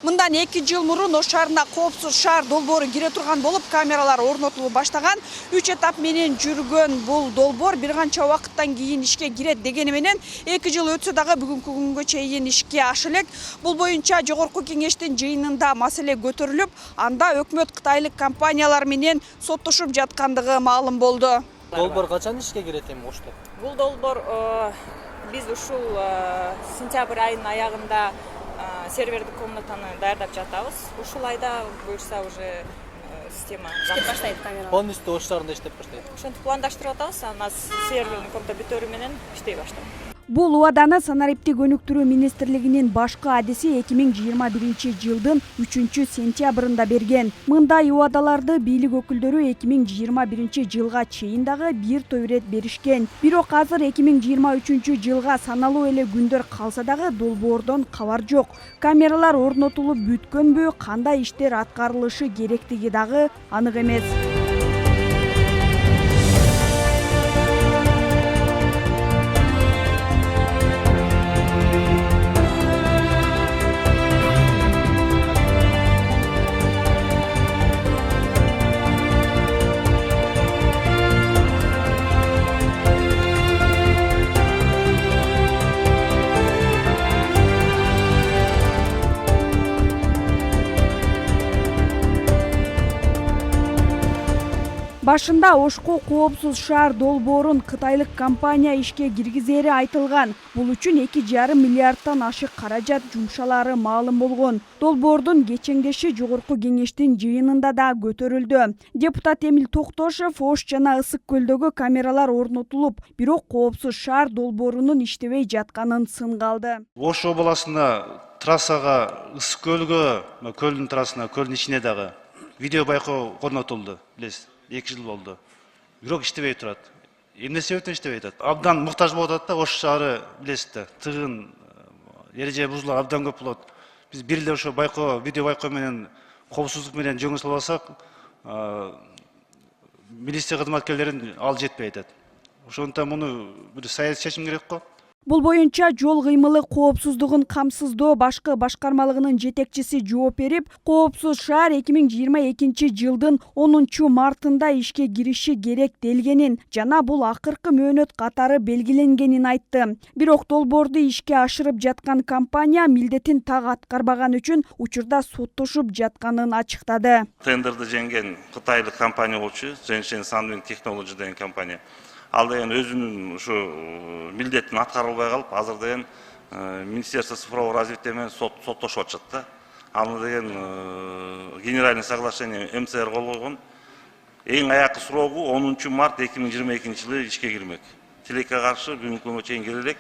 Мындан 2 жыл мурун Ош шаарына коопсуз шаар долбоору кире турган болуп, камералар орнотулуп баштаган. 3 этап менен жүргөн бул долбоор бир канча убакыттан кийин ишке кирет дегени менен 2 жыл өтсө дагы бүгүнкү күнгө чейин ишке аша элек. Бул боюнча жогорку кеңештин жыйынында маселе көтөрүлүп, анда өкмөт кытайлык компаниялар менен соттошуп жаткандыгы маалым болду. Долбоор качан ишке кирет эми Ошто? Бул долбоор биз ушул сентябрь айынын аягында сервердик комнатаны даярдап жатабыз. Ушул айда буюрса уже система баштайт камера. Полностью Ош шаарында иштеп баштайт. Ошентип пландаштырып атабыз, анан сервердик комната бүтөрү менен иштей баштайт. Бул убаданы санариптик өнүктүрүү министрлигинин башкы адиси 2021 жылдын 3-сентябрында берген. Мындай убадаларды бийлик өкүлдөрү 2021 жылга чейин дагы бир топ ирет беришкен. Бирок азыр 2023 жылга саналуу эле күндөр калса дагы долбоордон кабар жок. Камералар орнотулуп бүткөнбү, кандай иштер аткарылышы керектиги дагы анык эмес. Башында Ошко коопсуз шаар долбоорун кытайлык компания ишке киргизери айтылган. Бул үчүн 2,5 миллиардтан ашык каражат жумшалары маалым болгон. Долбоордун кечеңдеши жогорку кеңештин жыйынында да көтөрүлдү. Депутат Эмил Токтошев Ош жана Ысык көлдөгү камералар орнотулуп, бирок коопсуз шаар долбоорунун иштебей жатканын сынга алды. Ош областында трассага, Ысык көлгө, көлдүн трассасына, көлдүн ичине дагы видео байкоо орнотулду. Билесиз, 2 жыл болду. Бирок иштебей турат. Эмне себептен иштебей атат? Абдан муктаж болуп атат да, Ош шаары билесиздер. Тыгын, эреже бузулар абдан көп болот. Биз бир эле ошо байкоо, видео байкоо менен коопсуздук менен жөнгө салып алсак, милиция кызматкерлерин ал жетпей атат. Ошондуктан муну бир саясий чечим керек го. Бул боюнча жол кыймылы коопсуздугун камсыздоо башкы башкармалыгынын жетекчиси жооп берип, коопсуз шаар 2022 жылдын 10-мартында ишке кириши керек делгенин жана бул акыркы мөөнөт катары белгиленгенин айтты. Бирок долбоорду ишке ашырып жаткан компания милдетин так аткарбаган үчүн учурда соттошуп жатканын ачыктады. Тендерди жеңген кытайлык компания болчу, Zhenshen Sandwin Technology деген компания. Ал деген өзүнүн ушу милдетин аткара албай калып, азыр деген Министерство цифрового развития менен соттошуп атышат да. Аны деген генеральный соглашение МЦР кол койгон. Эң аякы срогу 10-март 2022 жылы ишке кирмек. Тилекке каршы бүгүнкү күнгө чейин кире элек.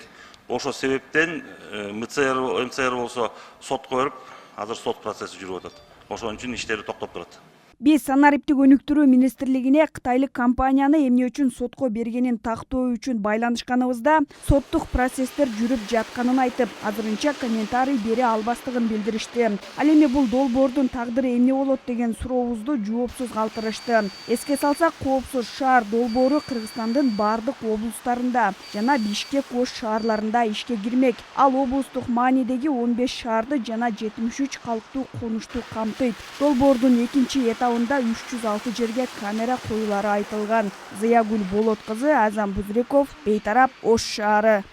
Ошол себептен МЦР болсо сотко берип, азыр сот процесси жүрүп атат. Ошон үчүн иштери токтоп турат. Биз санариптик өнүктүрүү министрлигине кытайлык компанияны эмне үчүн сотко бергенин тактоо үчүн байланышканыбызда соттук процесстер жүрүп жатканын айтып, азырынча комментарий бере албастыгын билдиришти. Ал эми бул долбоордун тагдыры эмне болот деген сурообузду жоопсуз калтырышты. Эске салсак, коопсуз шаар долбоору Кыргызстандын бардык облустарында жана Бишкек Ош шаарларында ишке кирмек. Ал облустук маанидеги 15 шаарды жана 73 калктуу конушту камтыйт. Долбоордун экинчи этабында 306 жерге камера коюлары айтылган. Зыягүл Болот кызы, Азам Бузреков, Бейтарап, Ош шаары.